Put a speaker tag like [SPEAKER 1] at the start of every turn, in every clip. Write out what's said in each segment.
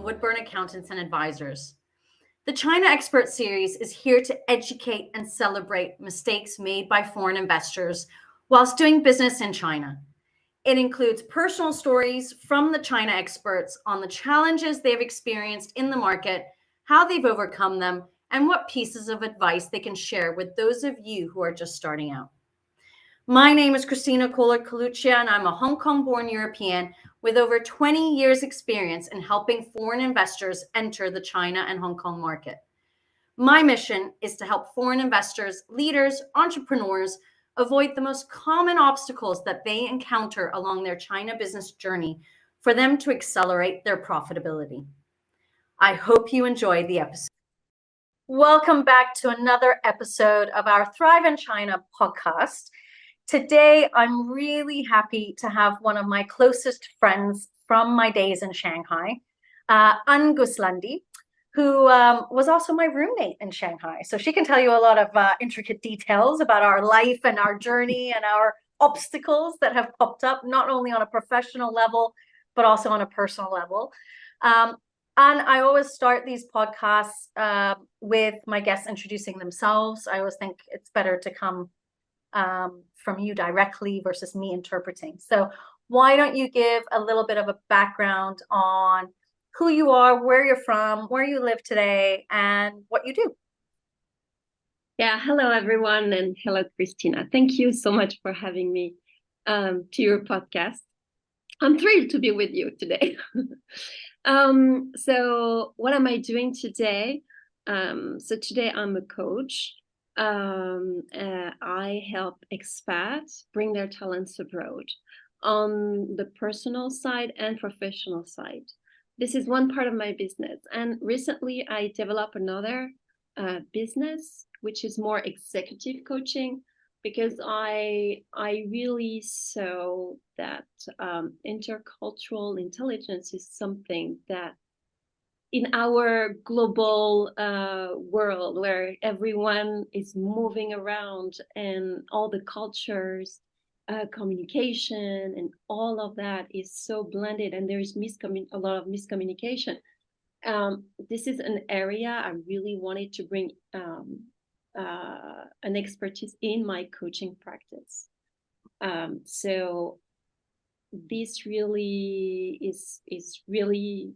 [SPEAKER 1] from Woodburn Accountants and Advisors. The China Expert Series is here to educate and celebrate mistakes made by foreign investors whilst doing business in China. It includes personal stories from the China experts on the challenges they've experienced in the market, how they've overcome them, and what pieces of advice they can share with those of you who are just starting out. My name is Christina Kohler-Coluccia, and I'm a Hong Kong-born European with over 20 years experience in helping foreign investors enter the China and Hong Kong market. My mission is to help foreign investors, leaders, entrepreneurs avoid the most common obstacles that they encounter along their China business journey for them to accelerate their profitability. I hope you enjoyed the episode. Welcome back to another episode of our Thrive in China podcast. Today, I'm really happy to have one of my closest friends from my days in Shanghai, Anne Guslandi, who was also my roommate in Shanghai. So she can tell you a lot of intricate details about our life and our journey and our obstacles that have popped up, not only on a professional level, but also on a personal level. And I always start these podcasts with my guests introducing themselves. I always think it's better to come from you directly versus me interpreting. So why don't you give a little bit of a background on who you are, where you're from, where you live today, and what you do?
[SPEAKER 2] Yeah, hello everyone, and hello Christina. Thank you so much for having me to your podcast. I'm thrilled to be with you today. So what am I doing today? So today I'm a coach. I help expats bring their talents abroad on the personal side and professional side. This is one part of my business. And recently I developed another business, which is more executive coaching, because I really saw that intercultural intelligence is something that in our global world where everyone is moving around and all the cultures, communication and all of that is so blended, and there is a lot of miscommunication. This is an area I really wanted to bring an expertise in my coaching practice. So this really is really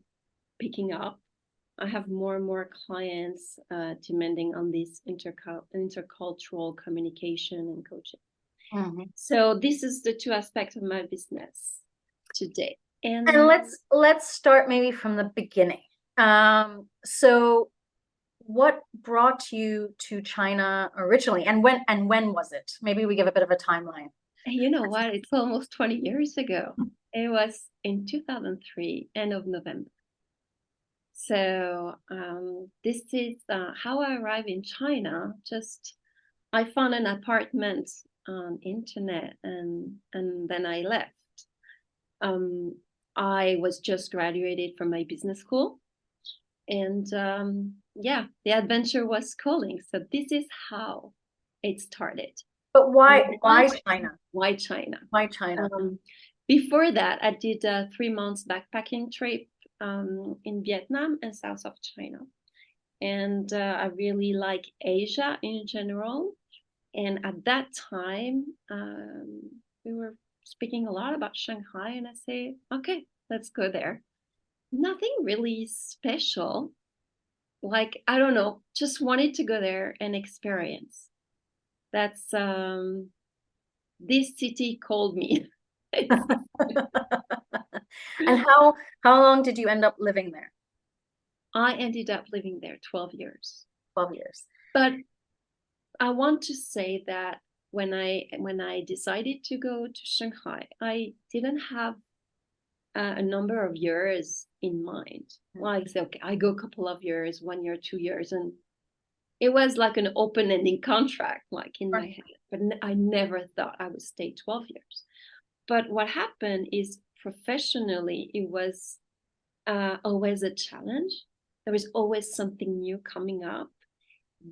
[SPEAKER 2] picking up. I have more and more clients demanding on this intercultural communication and coaching. Mm-hmm. So this is the two aspects of my business today.
[SPEAKER 1] And let's start maybe from the beginning. So what brought you to China originally, and when was it? Maybe we give a bit of a timeline.
[SPEAKER 2] You know what? It's almost 20 years ago. It was in 2003, end of November. So this is how I arrived in China. I found an apartment on internet, and then I left. I was just graduated from my business school, and the adventure was calling. So this is how it started.
[SPEAKER 1] But why China?
[SPEAKER 2] Why China?
[SPEAKER 1] Why China?
[SPEAKER 2] Before that, I did a 3 months backpacking trip in Vietnam and south of China. And I really like Asia in general. And at that time, we were speaking a lot about Shanghai, and I say, okay, let's go there. Nothing really special. Like, I don't know, just wanted to go there and experience. That's, this city called me.
[SPEAKER 1] And how long did you end up living there?
[SPEAKER 2] I ended up living there 12 years.
[SPEAKER 1] 12 years.
[SPEAKER 2] But I want to say that when I decided to go to Shanghai, I didn't have a number of years in mind. Well, I said, okay, I go a couple of years, 1 year, 2 years, and it was like an open-ending contract, like in my head. But I never thought I would stay 12 years. But what happened is professionally, it was always a challenge. There was always something new coming up.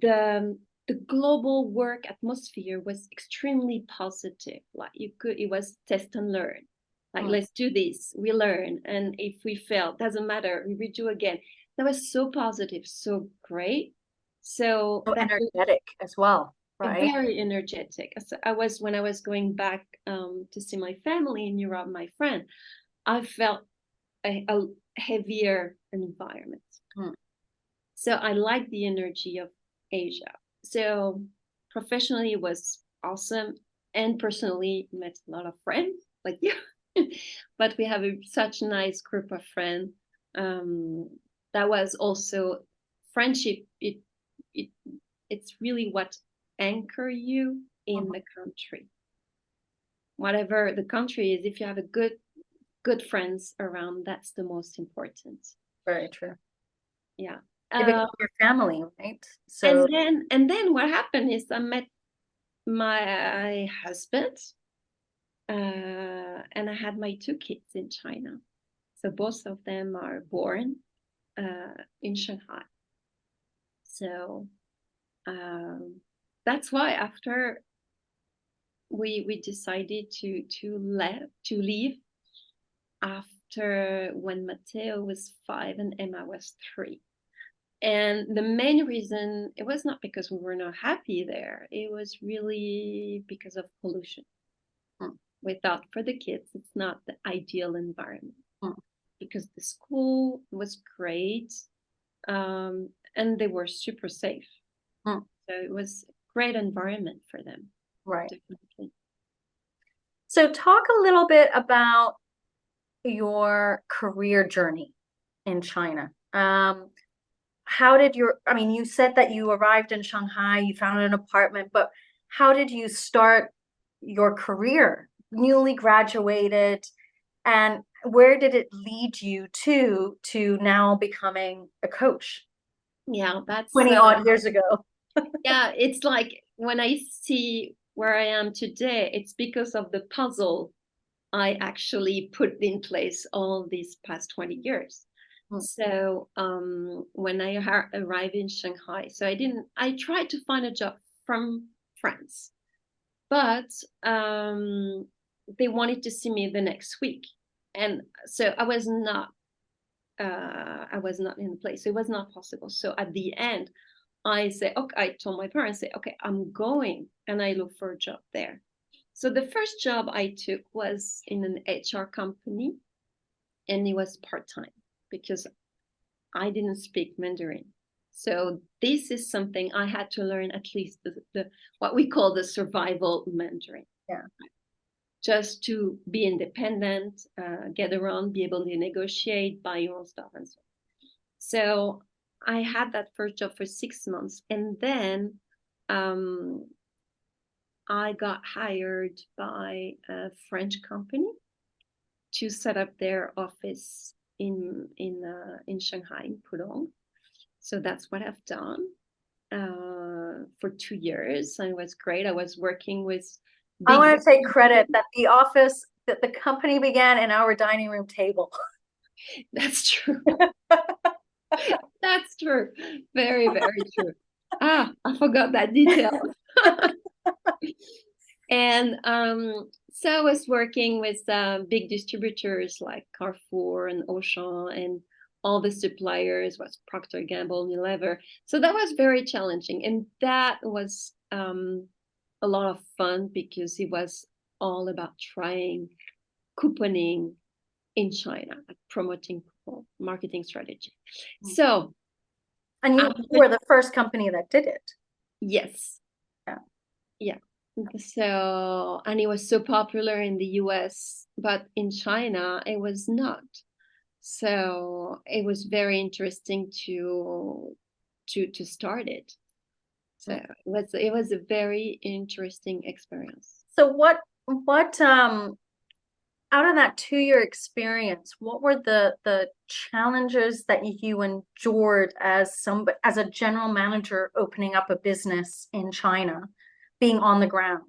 [SPEAKER 2] The global work atmosphere was extremely positive. Like it was test and learn. Like, let's do this. We learn. And if we fail, doesn't matter. We redo again. That was so positive, so great. So
[SPEAKER 1] So
[SPEAKER 2] that
[SPEAKER 1] energetic as well, right?
[SPEAKER 2] very energetic. So when I was going back to see my family in Europe, my friend, I felt a heavier environment. So I like the energy of Asia. So professionally, it was awesome, and personally, met a lot of friends like you. But we have such a nice group of friends. That was also friendship. It's really what anchor you in the country. Whatever the country is, if you have a good friends around, that's the most important.
[SPEAKER 1] Very true.
[SPEAKER 2] Yeah.
[SPEAKER 1] They become your family, right?
[SPEAKER 2] So and then what happened is I met my husband, and I had my two kids in China. So both of them are born in Shanghai. So that's why after we decided to leave after when Matteo was 5 and Emma was 3. And the main reason, it was not because we were not happy there. It was really because of pollution. We thought for the kids, it's not the ideal environment because the school was great, and they were super safe. So it was a great environment for them.
[SPEAKER 1] Right.
[SPEAKER 2] Definitely.
[SPEAKER 1] So talk a little bit about your career journey in China. How did you said that you arrived in Shanghai, you found an apartment, but how did you start your career? Newly graduated, and where did it lead you to now becoming a coach?
[SPEAKER 2] Yeah, that's
[SPEAKER 1] 20 odd years ago.
[SPEAKER 2] yeah, it's like when I see where I am today, it's because of the puzzle I actually put in place all these past 20 years. So when I arrived in Shanghai, so I tried to find a job from France, but they wanted to see me the next week. And so I was not in the place. So it was not possible. So at the end, I told my parents, okay, I'm going, and I look for a job there. So the first job I took was in an HR company, and it was part-time because I didn't speak Mandarin. So this is something I had to learn, at least the what we call the survival Mandarin.
[SPEAKER 1] Yeah.
[SPEAKER 2] Just to be independent, get around, be able to negotiate, buy your own stuff, and so on. So I had that first job for 6 months, and then I got hired by a French company to set up their office in Shanghai, in Pudong. So that's what I've done for 2 years, and it was great. I was working with.
[SPEAKER 1] I want to take credit that the company began in our dining room table.
[SPEAKER 2] That's true. That's true. Very, very true. I forgot that detail. And so I was working with big distributors like Carrefour and Auchan, and all the suppliers was Procter & Gamble, Unilever. So that was very challenging, and that was a lot of fun because it was all about trying couponing in China, like promoting marketing strategy. So,
[SPEAKER 1] and you were the first company that did it.
[SPEAKER 2] Yes. Yeah. So, and it was so popular in the US, but in China, it was not. So it was very interesting to start it. So it was a very interesting experience.
[SPEAKER 1] So what out of that 2-year experience, what were the challenges that you endured as a general manager opening up a business in China, being on the ground?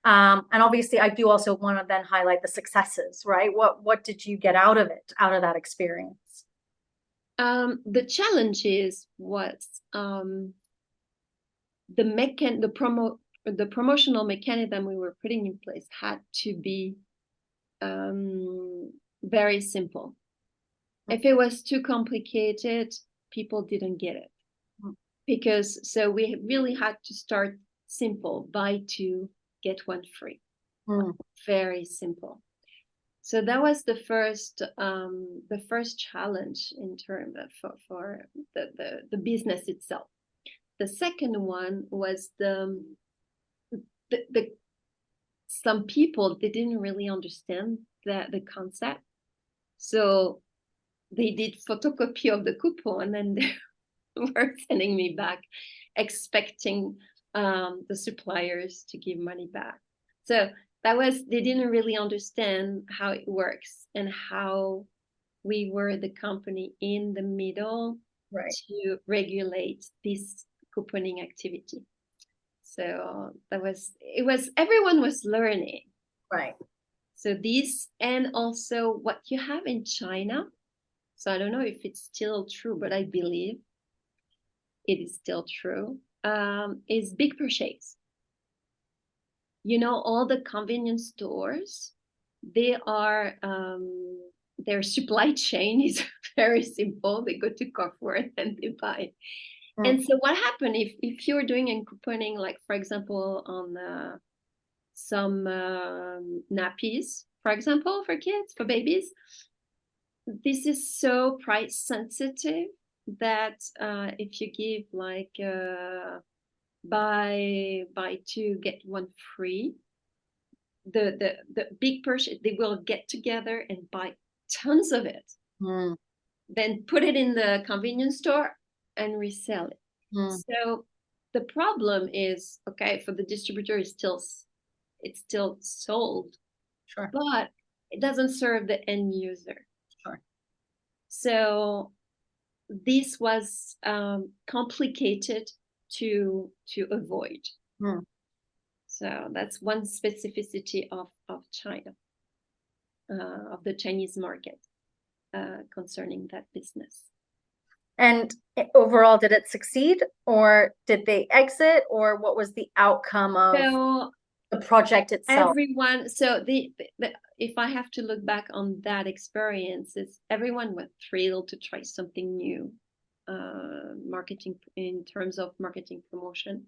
[SPEAKER 1] And obviously, I do also want to then highlight the successes, right? What did you get out of it, out of that experience?
[SPEAKER 2] The challenges was the promotional mechanism we were putting in place had to be very simple. If it was too complicated, people didn't get it. Because so we really had to start simple, buy two, get one free. Very simple. So that was the first challenge in terms of for the business itself. The second one was the some people, they didn't really understand the concept. So they did photocopy of the coupon and they were sending me back, expecting the suppliers to give money back. So they didn't really understand how it works and how we were the company in the middle to regulate this couponing activity. So everyone was learning.
[SPEAKER 1] Right.
[SPEAKER 2] So this, and also what you have in China. So I don't know if it's still true, but I believe it is still true, is big purchase. All the convenience stores, their supply chain is very simple. They go to Carrefour and they buy. And so what happened if you're doing a couponing, like for example, on some nappies, for example, for kids, for babies, this is so price sensitive that if you give like buy two get one free, the big purchase, they will get together and buy tons of it, then put it in the convenience store and resell it. So the problem is, okay, for the distributor, it's still sold, but it doesn't serve the end user. So this was complicated to avoid. So that's one specificity of China, of the Chinese market, concerning that business.
[SPEAKER 1] And overall, did it succeed, or did they exit, or what was the outcome of the project itself?
[SPEAKER 2] Everyone, so if I have to look back on that experience, everyone was thrilled to try something new, marketing, in terms of marketing promotion.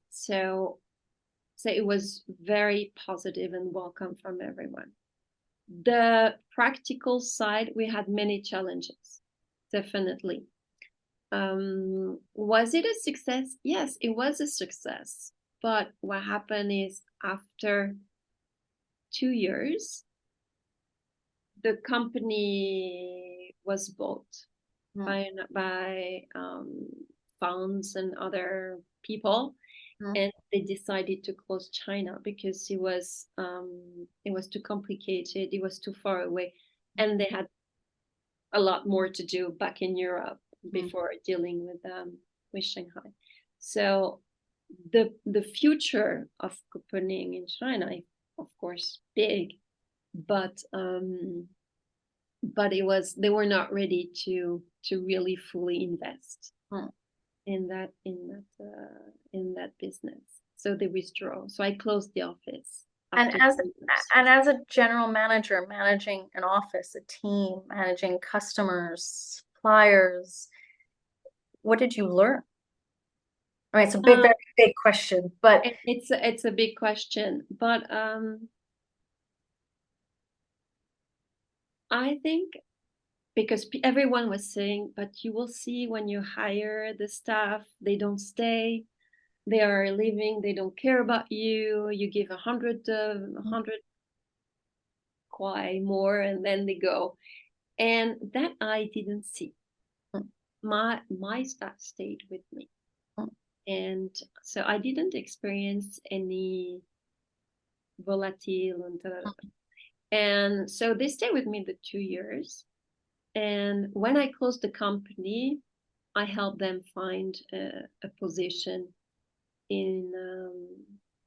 [SPEAKER 2] So it was very positive and welcome from everyone. The practical side, we had many challenges, definitely. Was it a success? Yes, it was a success. But what happened is, after 2 years, the company was bought by funds and other people, and they decided to close China because it was too complicated, it was too far away, and they had a lot more to do back in Europe before dealing with Shanghai. So the future of couponing in China is, of course, big, but they were not ready to really fully invest in that business. So they withdraw. So I closed the office.
[SPEAKER 1] And as a general manager, managing an office, a team, managing customers, suppliers, what did you learn? I mean, it's a very big question, but
[SPEAKER 2] it's a big question. But I think, because everyone was saying, but you will see when you hire the staff, they don't stay, they are leaving, they don't care about you. You give 100 kwai more, and then they go. And that I didn't see. My staff stayed with me. And so I didn't experience any volatile and so they stayed with me the 2 years. And when I closed the company, I helped them find a position in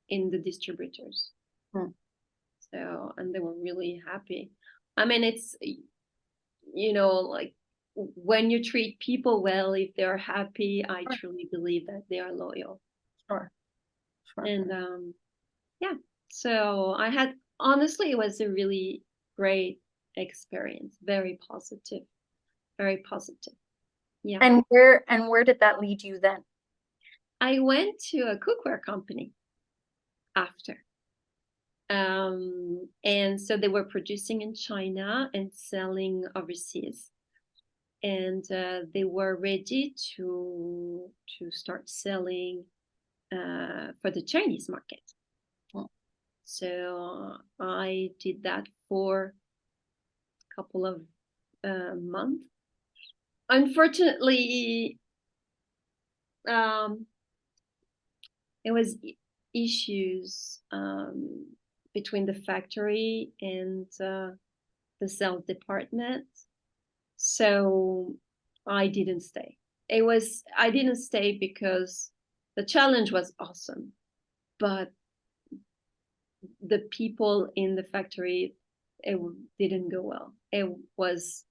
[SPEAKER 2] the distributors. So, and they were really happy. I mean, it's, like, when you treat people well, if they're happy, I truly believe that they are loyal.
[SPEAKER 1] Sure.
[SPEAKER 2] And yeah, so I had honestly, it was a really great experience. Very positive. Very positive. Yeah.
[SPEAKER 1] And where did that lead you then?
[SPEAKER 2] I went to a cookware company after. And so they were producing in China and selling overseas. And they were ready to start selling for the Chinese market.
[SPEAKER 1] Hmm.
[SPEAKER 2] So I did that for a couple of months. Unfortunately, um, there was issues between the factory and the sales department. So I didn't stay. I didn't stay because the challenge was awesome, but the people in the factory, it didn't go well. It was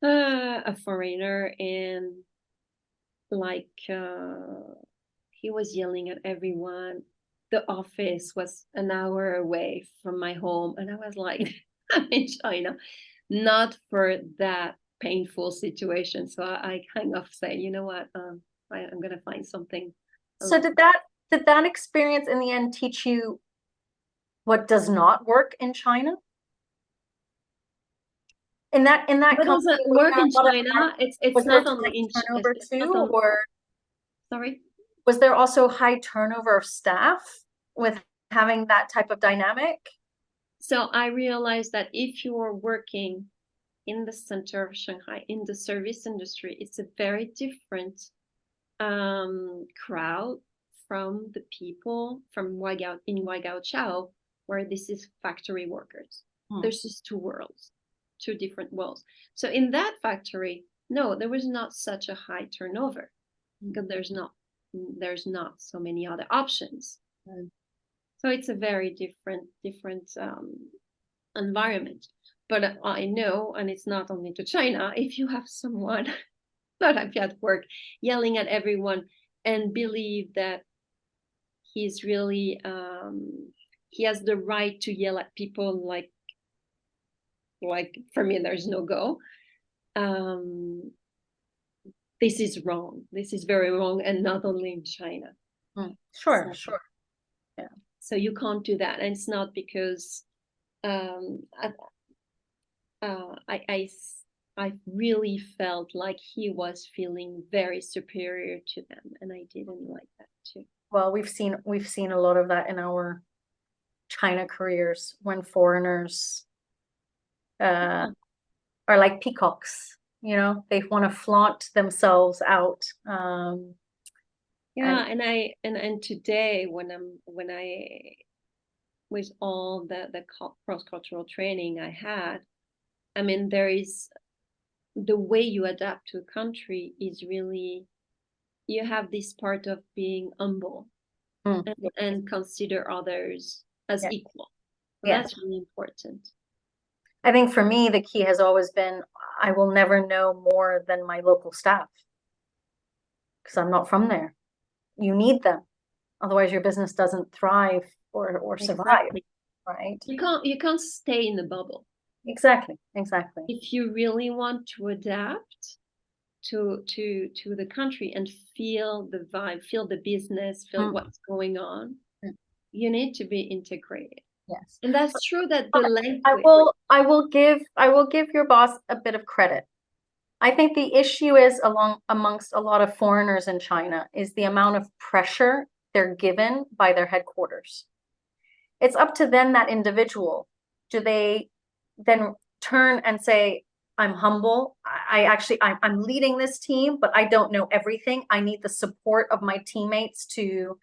[SPEAKER 2] a foreigner, and like he was yelling at everyone. The office was an hour away from my home, and I was like, I'm in China, not for that painful situation. So I kind of say, you know what, I'm gonna find something.
[SPEAKER 1] So did that experience in the end teach you what does not work in China? In that
[SPEAKER 2] What
[SPEAKER 1] company,
[SPEAKER 2] doesn't
[SPEAKER 1] was
[SPEAKER 2] work
[SPEAKER 1] there
[SPEAKER 2] in
[SPEAKER 1] a lot of
[SPEAKER 2] China?
[SPEAKER 1] was
[SPEAKER 2] It's
[SPEAKER 1] there
[SPEAKER 2] not only
[SPEAKER 1] high
[SPEAKER 2] in
[SPEAKER 1] turnover
[SPEAKER 2] it's not
[SPEAKER 1] too,
[SPEAKER 2] on.
[SPEAKER 1] or
[SPEAKER 2] Sorry.
[SPEAKER 1] was there also high turnover of staff with having that type of dynamic?
[SPEAKER 2] So I realized that if you are working in the center of Shanghai in the service industry, it's a very different crowd from the people from Waigaoqiao, where this is factory workers. There's just two worlds, two different worlds. So in that factory, no, there was not such a high turnover because there's not so many other options. So it's a very different environment. But I know, and it's not only to China, if you have someone not happy at work, yelling at everyone, and believe that he's really he has the right to yell at people, like for me, there's no go. This is wrong. This is very wrong, and not only in China.
[SPEAKER 1] Sure,
[SPEAKER 2] So,
[SPEAKER 1] sure. Yeah.
[SPEAKER 2] so you can't do that, and it's not because I really felt like he was feeling very superior to them, and I didn't like that too.
[SPEAKER 1] Well, we've seen a lot of that in our China careers when foreigners are like peacocks, they want to flaunt themselves out.
[SPEAKER 2] Yeah, and today when I with all the cross-cultural training I had, I mean, there is the way you adapt to a country is really, you have this part of being humble and consider others as
[SPEAKER 1] Yeah.
[SPEAKER 2] equal.
[SPEAKER 1] Yeah.
[SPEAKER 2] That's really important.
[SPEAKER 1] I think for me, the key has always been I will never know more than my local staff because I'm not from there. You need them. Otherwise, your business doesn't thrive or survive,
[SPEAKER 2] Exactly.
[SPEAKER 1] right?
[SPEAKER 2] You can't stay in the bubble.
[SPEAKER 1] Exactly. Exactly.
[SPEAKER 2] If you really want to adapt to the country and feel the vibe, feel the business, feel what's going on, you need to be integrated.
[SPEAKER 1] Yes.
[SPEAKER 2] And that's true that the language.
[SPEAKER 1] I will give your boss a bit of credit. I think the issue is amongst a lot of foreigners in China is the amount of pressure they're given by their headquarters. It's up to them, that individual. Do they then turn and say, I'm humble. I'm leading this team, but I don't know everything. I need the support of my teammates to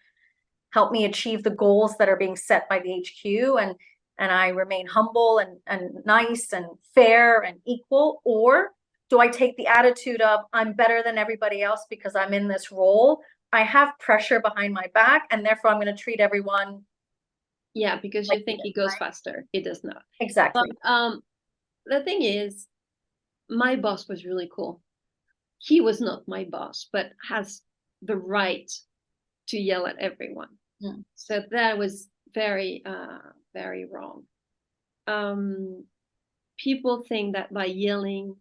[SPEAKER 1] help me achieve the goals that are being set by the HQ, and I remain humble and nice and fair and equal? Or do I take the attitude of I'm better than everybody else because I'm in this role? I have pressure behind my back, and therefore I'm going to treat everyone.
[SPEAKER 2] Yeah, because you think it goes faster. It does not.
[SPEAKER 1] Exactly.
[SPEAKER 2] But the thing is, my boss was really cool. He was not my boss, but has the right to yell at everyone. So that was very, very wrong. People think that by yelling,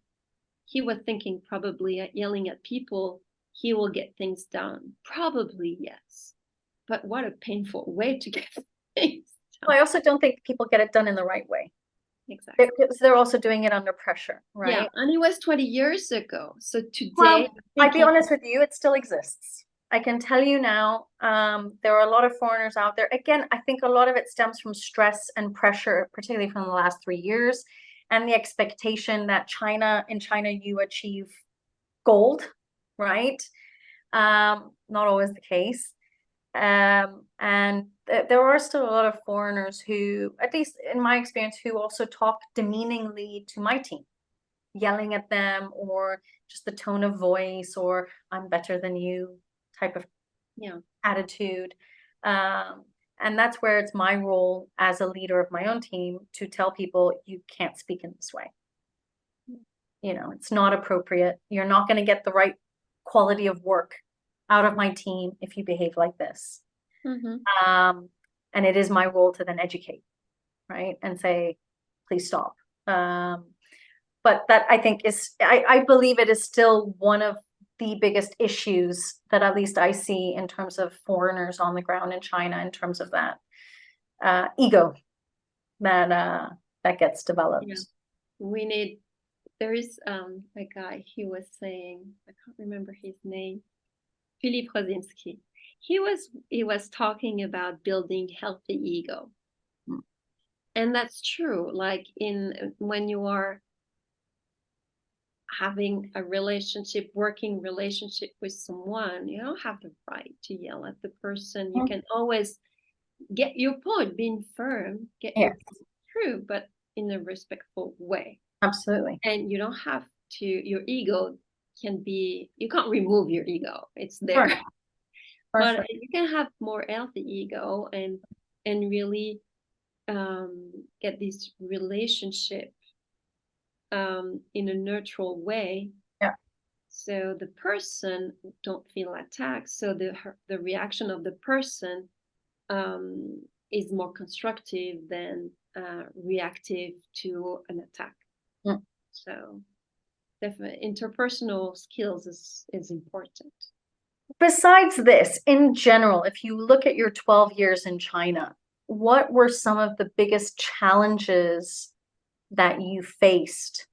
[SPEAKER 2] he was thinking probably at yelling at people, he will get things done. Probably, yes. But what a painful way to get things done.
[SPEAKER 1] Well, I also don't think people get it done in the right way.
[SPEAKER 2] Exactly.
[SPEAKER 1] Because they're also doing it under pressure, right?
[SPEAKER 2] Yeah, and it was 20 years ago. So today,
[SPEAKER 1] Well, I'd be honest with you, it still exists. I can tell you now, there are a lot of foreigners out there. Again, I think a lot of it stems from stress and pressure, particularly from the last 3 years, and the expectation that in China, you achieve gold, right? Not always the case. And there are still a lot of foreigners who, at least in my experience, who also talk demeaningly to my team, yelling at them, or just the tone of voice, or I'm better than you type of attitude. And that's where it's my role as a leader of my own team to tell people, you can't speak in this way. It's not appropriate. You're not going to get the right quality of work out of my team if you behave like this. And it is my role to then educate, right? And say, please stop. But that, I think, I believe it is still one of the biggest issues that at least I see in terms of foreigners on the ground in China, in terms of that ego that gets developed.
[SPEAKER 2] Yeah. There is a guy, he was saying, I can't remember his name, Philippe Rosinski. He was talking about building healthy ego. And that's true. Like when you are having a working relationship with someone, you don't have the right to yell at the person. You can always get your point, being firm, get your point through, but in a respectful way.
[SPEAKER 1] Absolutely.
[SPEAKER 2] And you don't have to, your ego you can't remove your ego. It's there. But you can have more healthy ego and really get this relationship in a neutral way.
[SPEAKER 1] Yeah.
[SPEAKER 2] So the person don't feel attacked. So the reaction of the person is more constructive than reactive to an attack. So definitely interpersonal skills is important.
[SPEAKER 1] Besides this, in general, if you look at your 12 years in China, what were some of the biggest challenges that you faced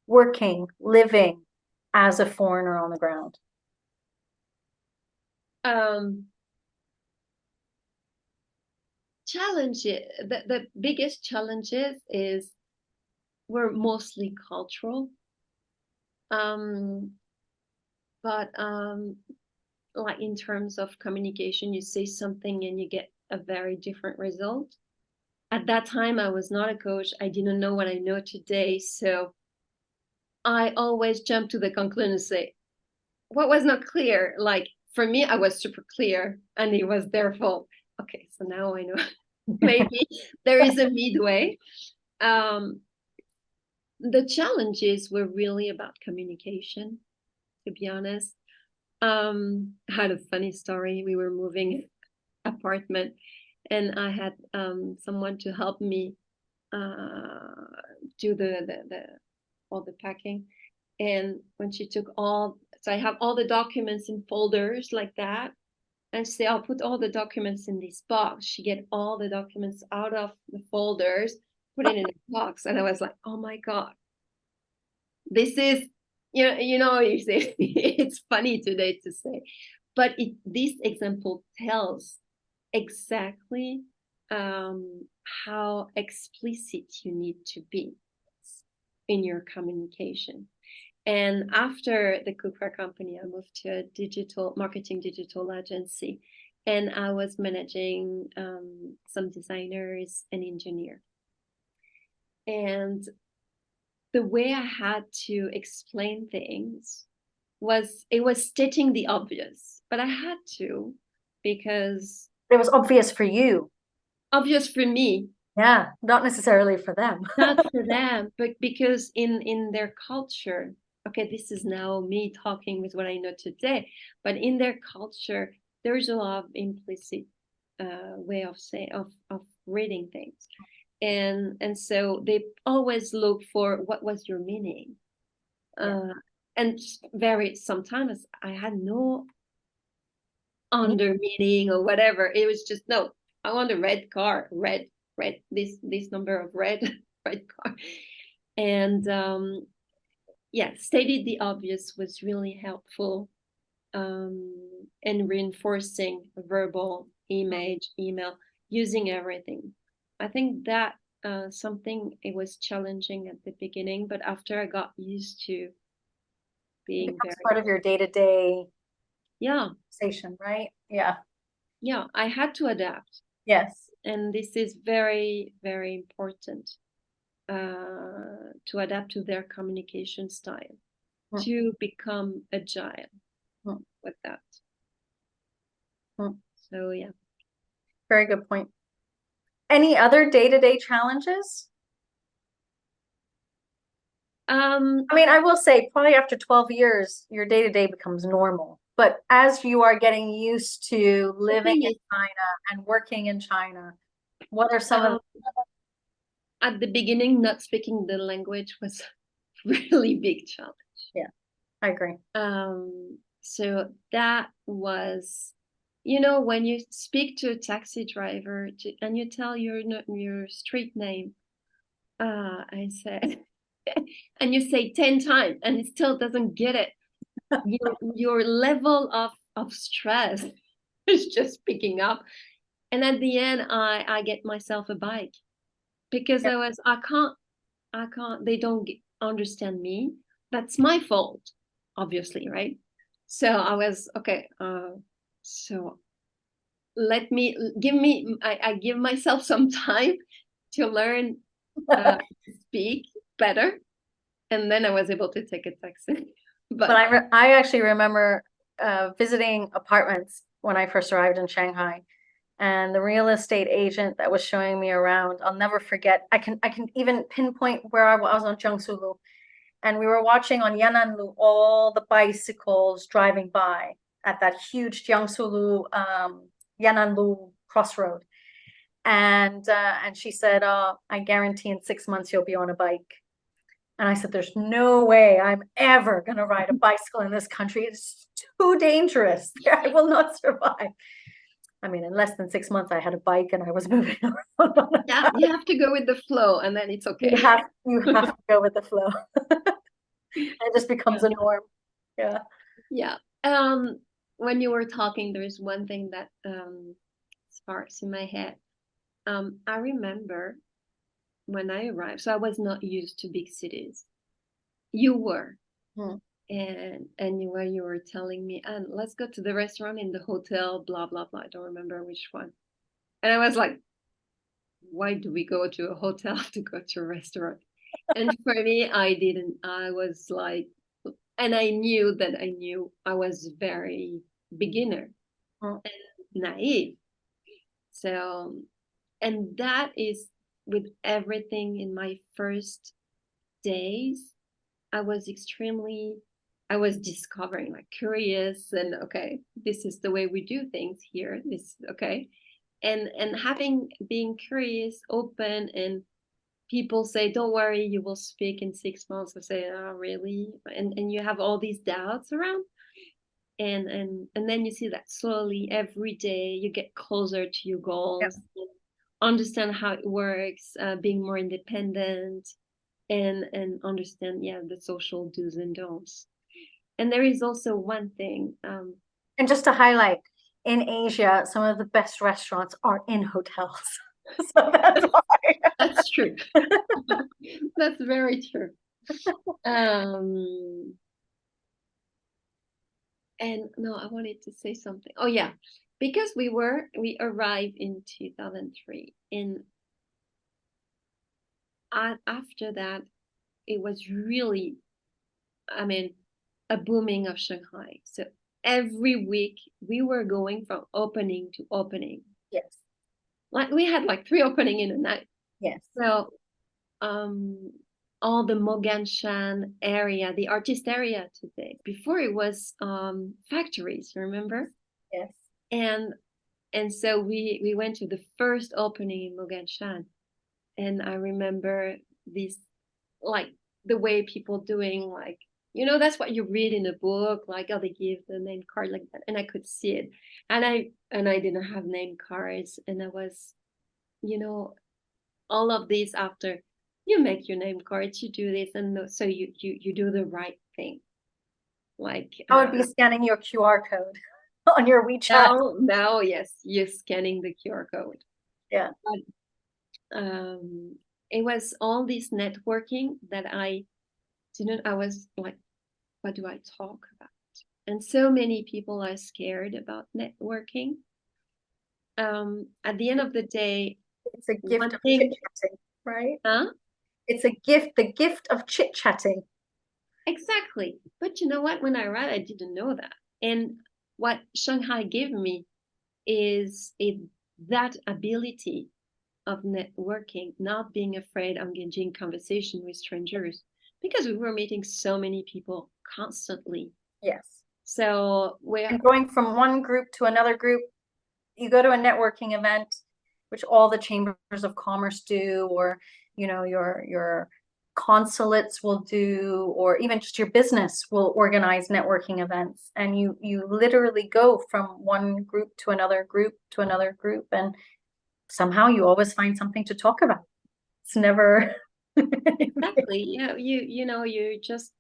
[SPEAKER 1] living as a foreigner on the ground?
[SPEAKER 2] Challenges, the biggest challenges were mostly cultural. But like in terms of communication, you say something and you get a very different result. At that time, I was not a coach. I didn't know what I know today. So I always jump to the conclusion and say, what was not clear? Like for me, I was super clear and it was their fault. Okay, so now I know maybe there is a midway. The challenges were really about communication, to be honest. I had a funny story. We were moving apartment and I had someone to help me do all the packing. And when she took so I have all the documents in folders like that. And she said, I'll put all the documents in this box. She get all the documents out of the folders, put it in a box. And I was like, oh my God, this is, you say, it's funny today to say, but this example tells exactly how explicit you need to be in your communication. And after the cookware company, I moved to a digital agency, and I was managing some designers and engineers. And the way I had to explain things was stating the obvious, but I had to, because
[SPEAKER 1] it was obvious for you.
[SPEAKER 2] Obvious for me.
[SPEAKER 1] Yeah, not necessarily for them.
[SPEAKER 2] Not for them, but because in their culture, okay, this is now me talking with what I know today, but in their culture, there's a lot of implicit way of reading things, and so they always look for what was your meaning, and sometimes I had no under meaning or whatever. It was just, no, I want a red car, red, this number of red, red car. And stated the obvious was really helpful, and reinforcing verbal, image, email, using everything. I think that something, it was challenging at the beginning, but after I got used to being
[SPEAKER 1] Becomes part of your day-to-day conversation, right?
[SPEAKER 2] Yeah, I had to adapt.
[SPEAKER 1] Yes.
[SPEAKER 2] And this is very, very important, to adapt to their communication style, to become agile with that. So, yeah.
[SPEAKER 1] Very good point. Any other day-to-day challenges? I mean, I will say probably after 12 years, your day-to-day becomes normal. But as you are getting used to living in China and working in China, what are some of
[SPEAKER 2] at the beginning, not speaking the language was really big challenge.
[SPEAKER 1] Yeah, I agree.
[SPEAKER 2] So that was, when you speak to a taxi driver and you tell your street name, I said, and you say 10 times and it still doesn't get it. Your level of stress is just picking up. And at the end, I get myself a bike, because I can't, they don't understand me. That's my fault, obviously, right? So I was, okay, so I give myself some time to learn to speak better. And then I was able to take a taxi.
[SPEAKER 1] But I actually remember visiting apartments when I first arrived in Shanghai, and the real estate agent that was showing me around, I'll never forget. I can even pinpoint where I was on Jiangsu, and we were watching on Yananlu all the bicycles driving by at that huge Jiangsu Yananlu crossroad. And she said, "Oh, I guarantee in 6 months you'll be on a bike." And I said, "There's no way I'm ever going to ride a bicycle in this country. It's too dangerous. I will not survive." I mean, in less than 6 months, I had a bike and I was moving around.
[SPEAKER 2] Yeah, you have to go with the flow, and then it's okay.
[SPEAKER 1] You have to go with the flow. It just becomes a norm. Yeah.
[SPEAKER 2] Yeah. When you were talking, there is one thing that sparks in my head. I remember when I arrived, so I was not used to big cities. You were. And you were telling me, and let's go to the restaurant in the hotel, blah, blah, blah. I don't remember which one. And I was like, why do we go to a hotel to go to a restaurant? And for me, I was like, and I knew I was very beginner and naive. So, and that is with everything in my first days, I was discovering, like, curious, and okay, this is the way we do things here. This, okay. And being curious, open, and people say, don't worry, you will speak in 6 months. I say, oh, really? And you have all these doubts around. And then you see that slowly every day you get closer to your goals, understand how it works, being more independent, and understand, the social do's and don'ts. And there is also one thing.
[SPEAKER 1] And just to highlight, in Asia, some of the best restaurants are in hotels. So that's why.
[SPEAKER 2] That's true. That's very true. And no, I wanted to say something. Oh yeah, because we arrived in 2003, and after that, it was really, I mean, a booming of Shanghai. So every week we were going from opening to opening.
[SPEAKER 1] Yes.
[SPEAKER 2] Like we had like 3 opening in a night.
[SPEAKER 1] Yes.
[SPEAKER 2] So all the Moganshan area, the artist area today. Before it was factories, remember?
[SPEAKER 1] Yes.
[SPEAKER 2] And And so we went to the first opening in Moganshan, and I remember this, like the way people doing, like, that's what you read in a book, like, oh, they give the name card like that, and I could see it, and I didn't have name cards, and I was, all of this after you make your name cards, you do this, and so you do the right thing, like
[SPEAKER 1] I would be scanning your QR code on your WeChat.
[SPEAKER 2] now, yes, you're scanning the QR code.
[SPEAKER 1] Yeah.
[SPEAKER 2] But, it was all this networking that I was like, what do I talk about? And so many people are scared about networking. At the end of the day,
[SPEAKER 1] it's a gift
[SPEAKER 2] one
[SPEAKER 1] of
[SPEAKER 2] thing,
[SPEAKER 1] chit-chatting, right?
[SPEAKER 2] huh?
[SPEAKER 1] It's a gift, the gift of chit-chatting.
[SPEAKER 2] Exactly. But you know what? When I arrived, I didn't know that. And what Shanghai gave me is that ability of networking, not being afraid of engaging conversation with strangers, because we were meeting so many people constantly.
[SPEAKER 1] Yes.
[SPEAKER 2] So
[SPEAKER 1] and going from one group to another group, you go to a networking event, which all the chambers of commerce do, or your consulates will do, or even just your business will organize networking events, and you literally go from one group to another group to another group, and somehow you always find something to talk about. It's never
[SPEAKER 2] exactly. Yeah, you just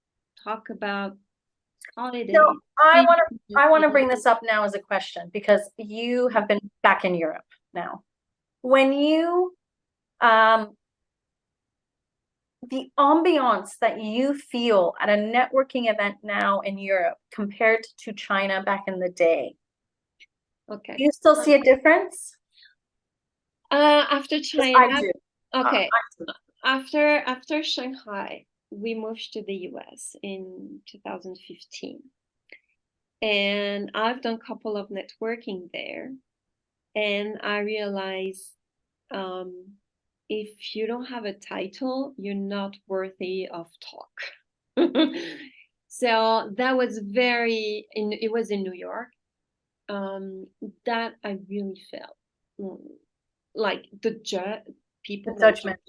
[SPEAKER 2] talk about holidays.
[SPEAKER 1] So I want to bring this up now as a question, because you have been back in Europe now. When you the ambiance that you feel at a networking event now in Europe compared to China back in the day,
[SPEAKER 2] Okay.
[SPEAKER 1] do you still see a difference?
[SPEAKER 2] After China,
[SPEAKER 1] I do.
[SPEAKER 2] okay.
[SPEAKER 1] I do.
[SPEAKER 2] After Shanghai, we moved to the US in 2015. And I've done a couple of networking there. And I realized, if you don't have a title, you're not worthy of talk. So that was it was in New York. That I really felt, like people
[SPEAKER 1] The
[SPEAKER 2] were
[SPEAKER 1] judgment.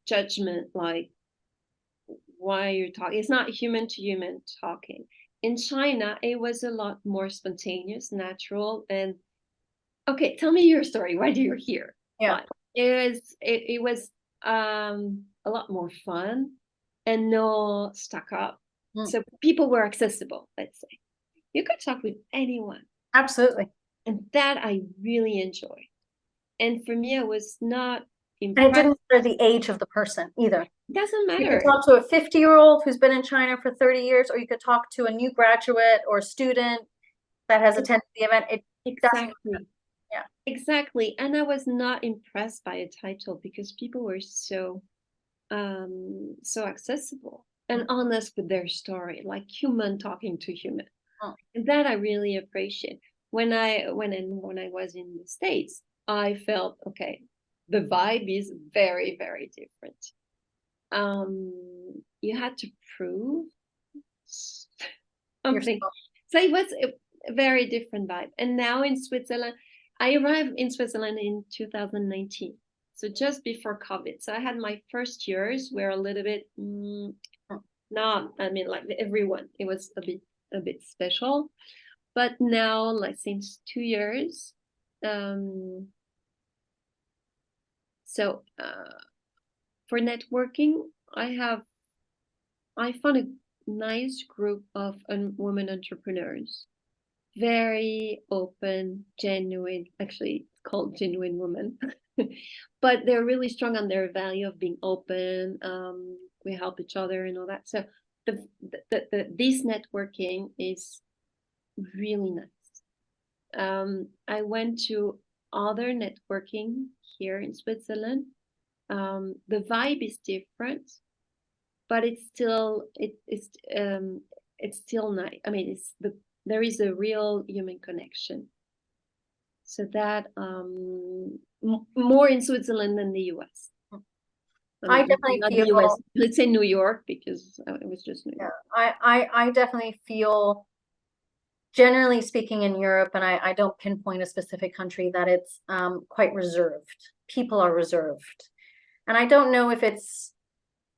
[SPEAKER 2] judgment, like, why are you talking? It's not human to human talking. In China, it was a lot more spontaneous, natural, and okay, tell me your story. Why do you here?
[SPEAKER 1] Yeah.
[SPEAKER 2] But it was a lot more fun and no stuck up. So people were accessible, let's say. You could talk with anyone.
[SPEAKER 1] Absolutely.
[SPEAKER 2] And that I really enjoyed. And for me, I was not
[SPEAKER 1] And it
[SPEAKER 2] impressed.
[SPEAKER 1] didn't matter the age of the person either.
[SPEAKER 2] It doesn't
[SPEAKER 1] You
[SPEAKER 2] matter.
[SPEAKER 1] could talk to a 50-year-old who's been in China for 30 years, or you could talk to a new graduate or student that has attended the event. It doesn't matter.
[SPEAKER 2] Exactly.
[SPEAKER 1] Yeah.
[SPEAKER 2] Exactly. And I was not impressed by a title because people were so accessible and honest with their story, like human talking to human. And that I really appreciate. When I was in the States, I felt, okay, the vibe is very, very different. You had to prove something.
[SPEAKER 1] Yourself.
[SPEAKER 2] So it was a very different vibe. And now in Switzerland, I arrived in Switzerland in 2019, so just before COVID. So I had my first years were a little bit not. I mean, like everyone, it was a bit special. But now, like since 2 years, so for networking, I found a nice group of women entrepreneurs, very open, genuine. Actually, it's called genuine women, but they're really strong on their value of being open. We help each other and all that. So this networking is really nice. I went to other networking here in Switzerland. The vibe is different, but it's still nice. I mean, there is a real human connection. So that more in Switzerland than the US.
[SPEAKER 1] I definitely
[SPEAKER 2] not
[SPEAKER 1] feel
[SPEAKER 2] the US. Let's say New York, because it was just New York.
[SPEAKER 1] I definitely feel generally speaking in Europe, and I don't pinpoint a specific country, that it's quite reserved. People are reserved. And I don't know if it's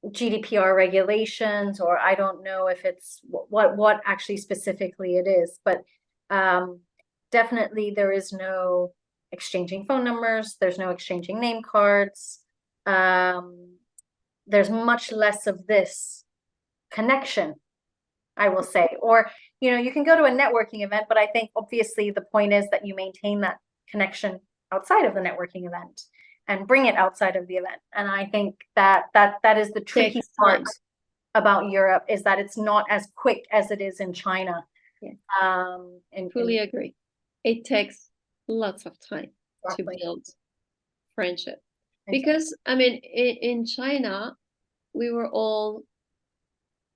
[SPEAKER 1] GDPR regulations, or I don't know if it's what actually specifically it is, but definitely there is no exchanging phone numbers, there's no exchanging name cards. There's much less of this connection, I will say. Or, you can go to a networking event, but I think obviously the point is that you maintain that connection outside of the networking event and bring it outside of the event. And I think that is the tricky part about Europe, is that it's not as quick as it is in China.
[SPEAKER 2] Yeah. Fully agree. It takes lots of time to build friendship. Because, I mean, in China, we were all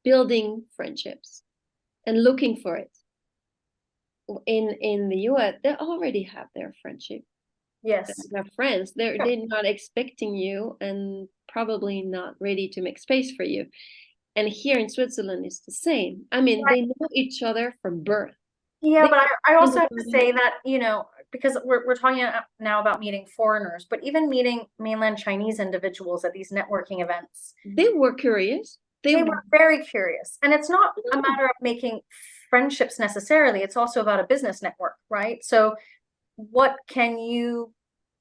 [SPEAKER 2] building friendships and looking for it. In the US, they already have their friendship.
[SPEAKER 1] Yes.
[SPEAKER 2] Their friends. They're not expecting you and probably not ready to make space for you. And here in Switzerland, it's the same. I mean, they know each other from birth.
[SPEAKER 1] Yeah, but I also have to say that, because we're talking now about meeting foreigners, but even meeting mainland Chinese individuals at these networking events.
[SPEAKER 2] They were curious.
[SPEAKER 1] They were very curious. And it's not a matter of making friendships necessarily. It's also about a business network, right? So what can you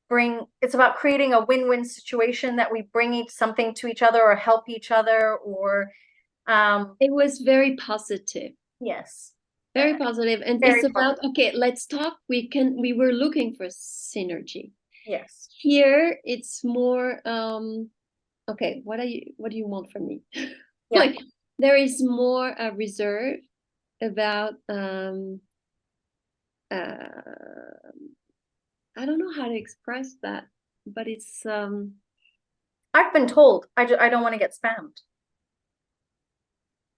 [SPEAKER 1] bring? It's about creating a win-win situation that we bring something to each other or help each other, or
[SPEAKER 2] it was very positive.
[SPEAKER 1] Yes.
[SPEAKER 2] Very positive. And it's about, okay, let's talk. We were looking for synergy.
[SPEAKER 1] Yes.
[SPEAKER 2] Here it's more okay, what do you want from me?
[SPEAKER 1] Yeah.
[SPEAKER 2] Like there is more reserve about I don't know how to express that, but it's
[SPEAKER 1] I've been told I don't want to get spammed,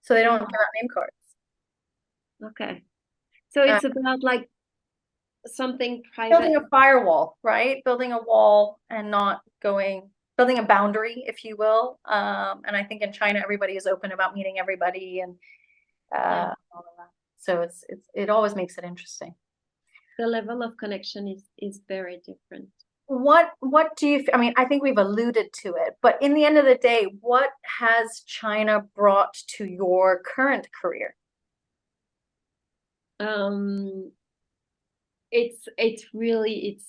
[SPEAKER 1] so they don't give out name cards.
[SPEAKER 2] Okay, so it's about like something private,
[SPEAKER 1] building a firewall, right? Building a wall and not building a boundary, if you will. And I think in China everybody is open about meeting everybody, and all of that. So it always makes it interesting.
[SPEAKER 2] The level of connection is very different.
[SPEAKER 1] What do you, I mean, I think we've alluded to it, but in the end of the day, what has China brought to your current career?
[SPEAKER 2] It's really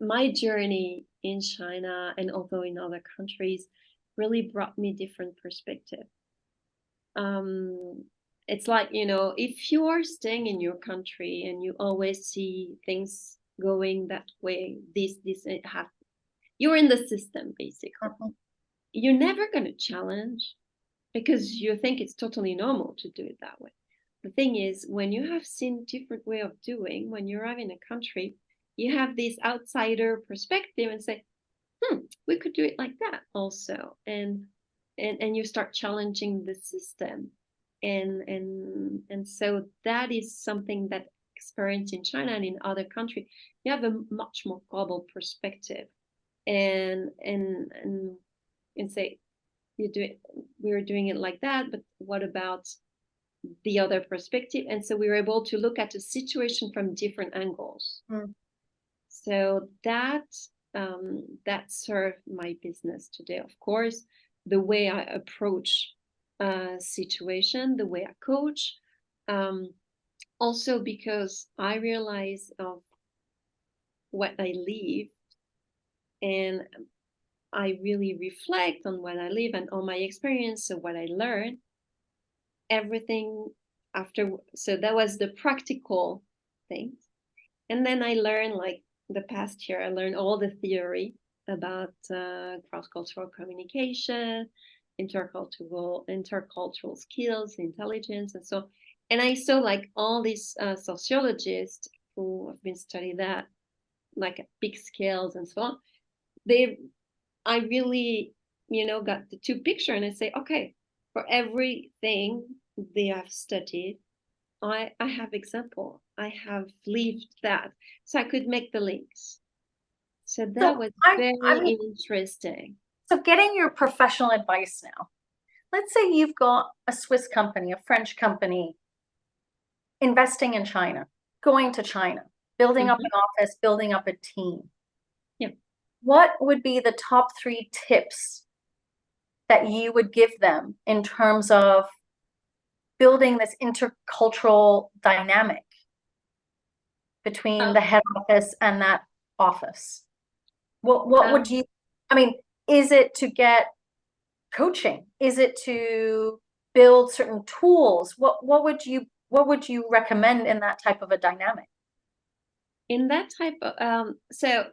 [SPEAKER 2] my journey in China and also in other countries really brought me different perspective. It's like, if you are staying in your country and you always see things going that way, it happens. You're in the system, basically. You're never going to challenge because you think it's totally normal to do it that way. The thing is, when you have seen different way of doing, when you arrive in a country, you have this outsider perspective and say, we could do it like that also. And you start challenging the system. And so that is something that experience in China and in other countries, you have a much more global perspective and say, we're doing it like that, but what about the other perspective? And so we were able to look at a situation from different angles. So that served my business today. Of course, the way I approach a situation, the way I coach, also because I realize of what I live, and I really reflect on what I live and on my experience, so what I learned, everything after. So that was the practical things. And then I learned, like the past year, I learned all the theory about cross-cultural communication, intercultural skills, intelligence, and so. And I saw like all these sociologists who have been studying that, like at big scales and so on. I really, got the two picture, and I say, okay, for everything they have studied, I have example. I have lived that, so I could make the links. So that was very interesting.
[SPEAKER 1] So getting your professional advice now. Let's say you've got a Swiss company, a French company investing in China, going to China, building up an office, building up a team.
[SPEAKER 2] Yeah.
[SPEAKER 1] What would be the top 3 tips that you would give them in terms of building this intercultural dynamic between the head office and that office? What would you, I mean, is it to get coaching? Is it to build certain tools? What would you recommend in that type of a dynamic?
[SPEAKER 2] In that type of so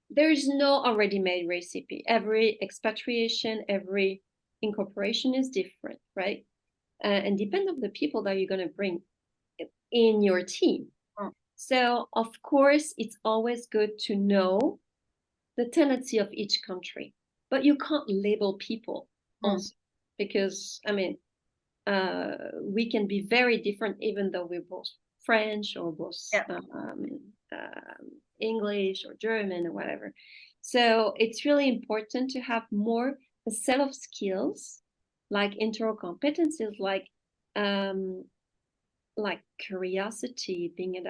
[SPEAKER 2] there's no already made recipe. Every expatriation, every incorporation is different, right? And depend on the people that you're going to bring in your team. So of course, it's always good to know the tendency of each country, but you can't label people also, because I mean, we can be very different, even though we're both French or both English or German or whatever. So it's really important to have more a set of skills, like internal competencies, like curiosity, being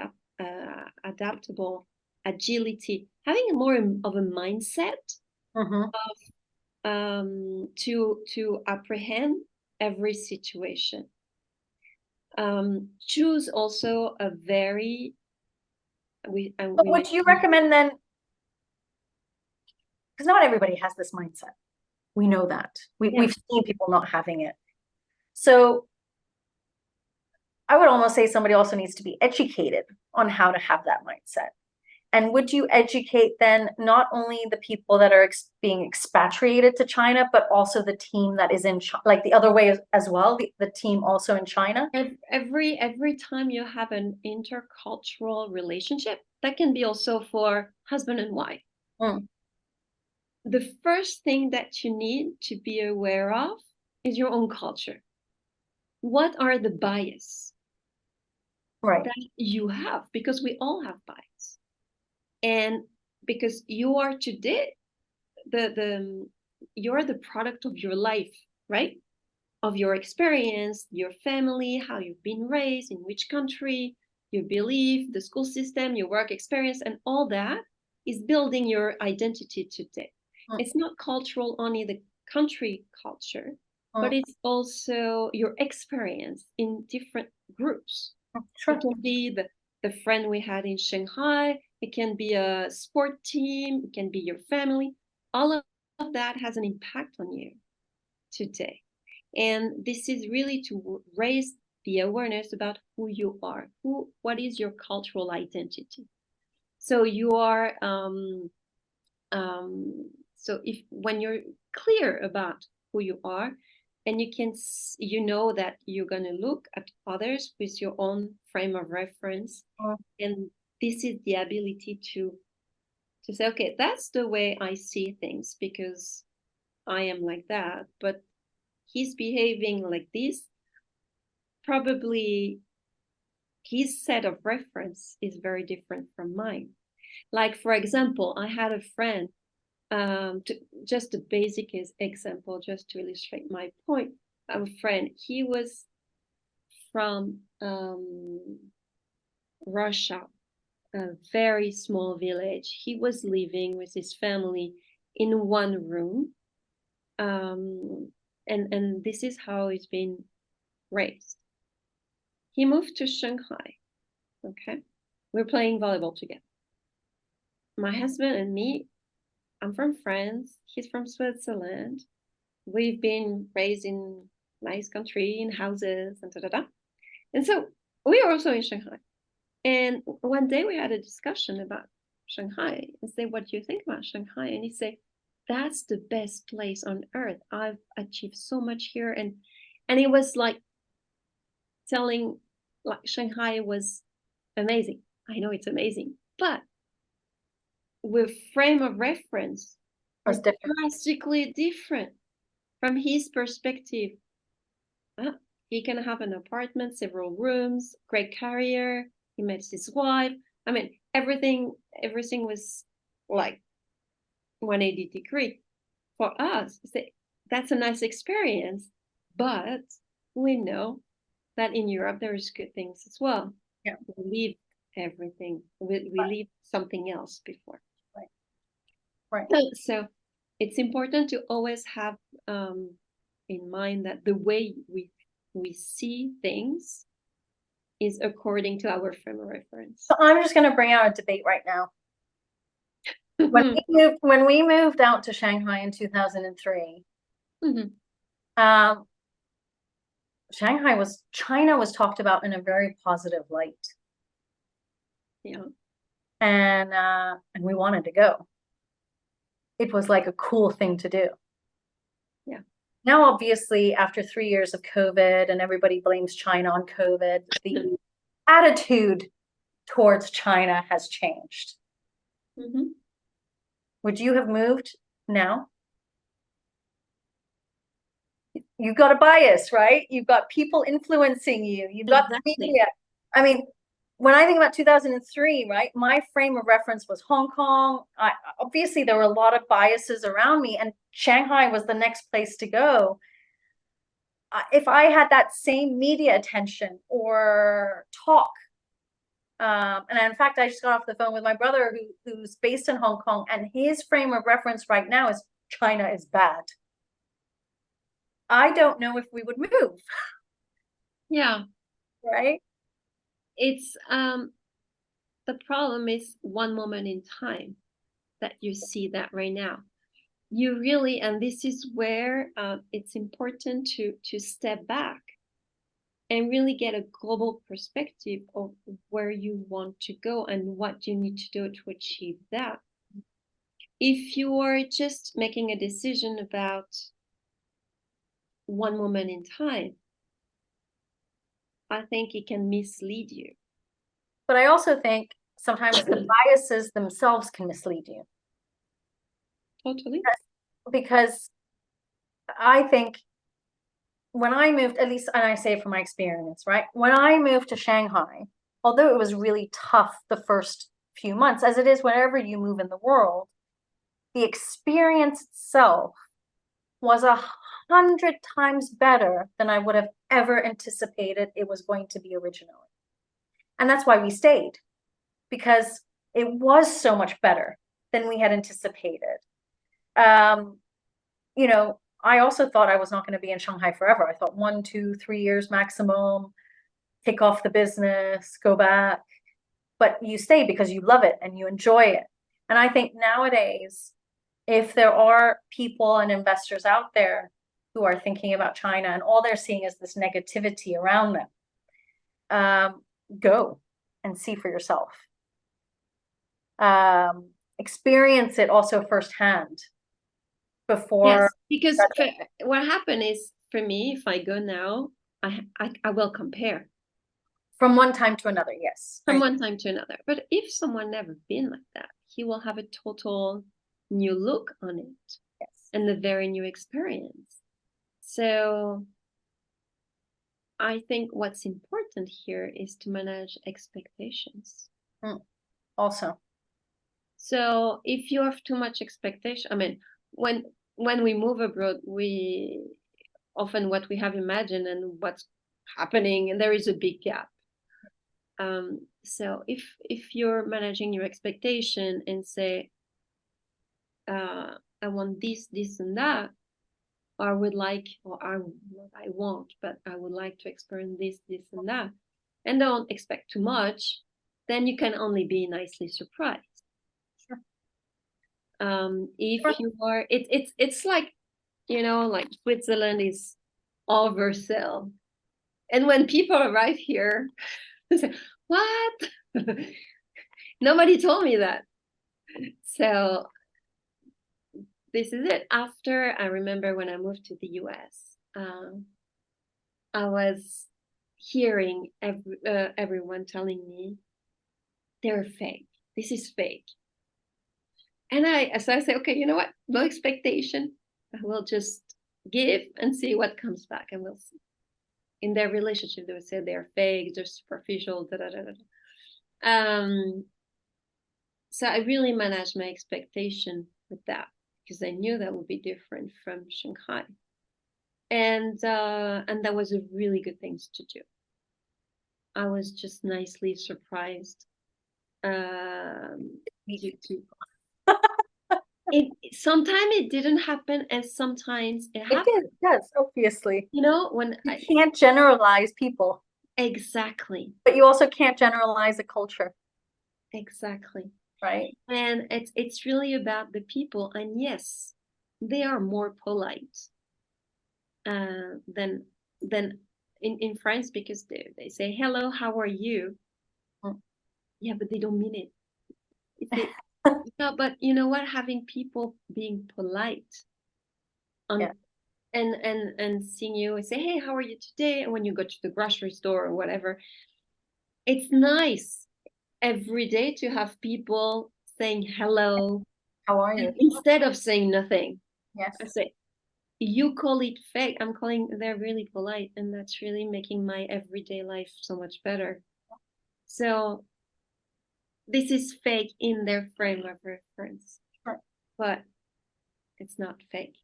[SPEAKER 2] adaptable, agility, having more of a mindset of to apprehend every situation. Choose also a very
[SPEAKER 1] but would you recommend then, because not everybody has this mindset, we know that we've seen people not having it, so I would almost say somebody also needs to be educated on how to have that mindset. And would you educate then not only the people that are being expatriated to China, but also the team that is in like the other way as well, the team also in China?
[SPEAKER 2] Every time you have an intercultural relationship, that can be also for husband and wife. The first thing that you need to be aware of is your own culture. What are the bias that you have? Because we all have bias. And because you are today, you're the product of your life, right? Of your experience, your family, how you've been raised, in which country, your belief, the school system, your work experience, and all that is building your identity today. It's not cultural, only the country culture, but it's also your experience in different groups. It can be the friend we had in Shanghai, it can be a sport team, it can be your family. All of that has an impact on you today. And this is really to raise the awareness about who you are, what is your cultural identity. So you are, so if when you're clear about who you are, and you know that you're going to look at others with your own frame of reference, and this is the ability to say, okay, that's the way I see things because I am like that, but he's behaving like this. Probably his set of reference is very different from mine. Like, for example, I had a friend, just a basic example, just to illustrate my point. A friend, he was from Russia, a very small village. He was living with his family in one room. And this is how he's been raised. He moved to Shanghai. Okay. We're playing volleyball together. My husband and me, I'm from France. He's from Switzerland. We've been raised in nice country, in houses, and da-da-da. And so we are also in Shanghai. And one day we had a discussion about Shanghai and say, what do you think about Shanghai? And he said, that's the best place on earth. I've achieved so much here. And it was like telling, like, Shanghai was amazing. I know it's amazing, but with frame of reference was drastically different from his perspective. He can have an apartment, several rooms, great career. He met his wife. I mean, everything was like 180 degree. For us, that's a nice experience, but we know that in Europe there is good things as well.
[SPEAKER 1] Yeah.
[SPEAKER 2] We leave everything. We leave something else before.
[SPEAKER 1] Right.
[SPEAKER 2] So it's important to always have in mind that the way we see things is according to our frame of reference.
[SPEAKER 1] So I'm just going to bring out a debate right now. When we moved out to Shanghai in 2003, China was talked about in a very positive light.
[SPEAKER 2] Yeah.
[SPEAKER 1] And we wanted to go. It was like a cool thing to do.
[SPEAKER 2] Yeah.
[SPEAKER 1] Now, obviously, after 3 years of COVID and everybody blames China on COVID, the attitude towards China has changed. Would you have moved now? You've got a bias, right? You've got people influencing you. You've got the media. I mean, when I think about 2003, right, my frame of reference was Hong Kong. Obviously, there were a lot of biases around me, and Shanghai was the next place to go. If I had that same media attention or talk, and in fact, I just got off the phone with my brother who's based in Hong Kong, and his frame of reference right now is China is bad. I don't know if we would move.
[SPEAKER 2] Yeah.
[SPEAKER 1] Right?
[SPEAKER 2] It's the problem is one moment in time that you see that right now. You really, and this is where it's important to step back and really get a global perspective of where you want to go and what you need to do to achieve that. If you are just making a decision about one moment in time, I think it can mislead you.
[SPEAKER 1] But I also think sometimes the biases themselves can mislead you.
[SPEAKER 2] Totally.
[SPEAKER 1] Because I think when I moved, at least, and I say from my experience, right? When I moved to Shanghai, although it was really tough the first few months, as it is wherever you move in the world, the experience itself was 100 times better than I would have ever anticipated it was going to be originally. And that's why we stayed, because it was so much better than we had anticipated. You know, I also thought I was not going to be in Shanghai forever. I thought 1, 2, 3 years maximum, take off the business, go back. But you stay because you love it and you enjoy it. And I think nowadays, if there are people and investors out there who are thinking about China and all they're seeing is this negativity around them, go and see for yourself. Experience it also firsthand before.
[SPEAKER 2] Yes, because what happened is, for me, if I go now, I will compare.
[SPEAKER 1] From one time to another, yes.
[SPEAKER 2] From one time to another. But if someone never been like that, he will have a total new look on it.
[SPEAKER 1] Yes.
[SPEAKER 2] And a very new experience. So I think what's important here is to manage expectations.
[SPEAKER 1] Also.
[SPEAKER 2] So if you have too much expectation, I mean, when we move abroad, we often what we have imagined and what's happening, and there is a big gap. So if you're managing your expectation and say, I want this, and that, or I would like, or I want, but I would like to experience this, and that, and don't expect too much, then you can only be nicely surprised.
[SPEAKER 1] Sure.
[SPEAKER 2] If you are, it's like, you know, like Switzerland is oversell, and when people arrive here, they say, "What? Nobody told me that." So this is it. After, I remember when I moved to the US, I was hearing everyone telling me they're fake. This is fake. And so I say, okay, you know what? No expectation. I will just give and see what comes back, and we'll see. In their relationship, they would say they're fake, they're superficial, da da da da. So I really managed my expectation with that, because I knew that would be different from Shanghai, and that was a really good thing to do. I was just nicely surprised. Due to it, sometimes it didn't happen, and sometimes it happened.
[SPEAKER 1] Yes, obviously.
[SPEAKER 2] You know, when
[SPEAKER 1] You can't generalize people,
[SPEAKER 2] exactly,
[SPEAKER 1] but you also can't generalize a culture,
[SPEAKER 2] exactly.
[SPEAKER 1] right?
[SPEAKER 2] And it's really about the people, and yes, they are more polite than in France, because they say hello, how are you?
[SPEAKER 1] Mm.
[SPEAKER 2] Yeah, but they don't mean it. They, yeah, but you know what? Having people being polite
[SPEAKER 1] Yeah,
[SPEAKER 2] on and seeing you and say, hey, how are you today? And when you go to the grocery store or whatever, it's nice every day to have people saying hello,
[SPEAKER 1] how are
[SPEAKER 2] and
[SPEAKER 1] you?
[SPEAKER 2] instead of saying nothing. I
[SPEAKER 1] Yes.
[SPEAKER 2] say, you call it fake. I'm calling they're really polite, and that's really making my everyday life so much better. So this is fake in their frame of reference,
[SPEAKER 1] Sure,
[SPEAKER 2] but it's not fake.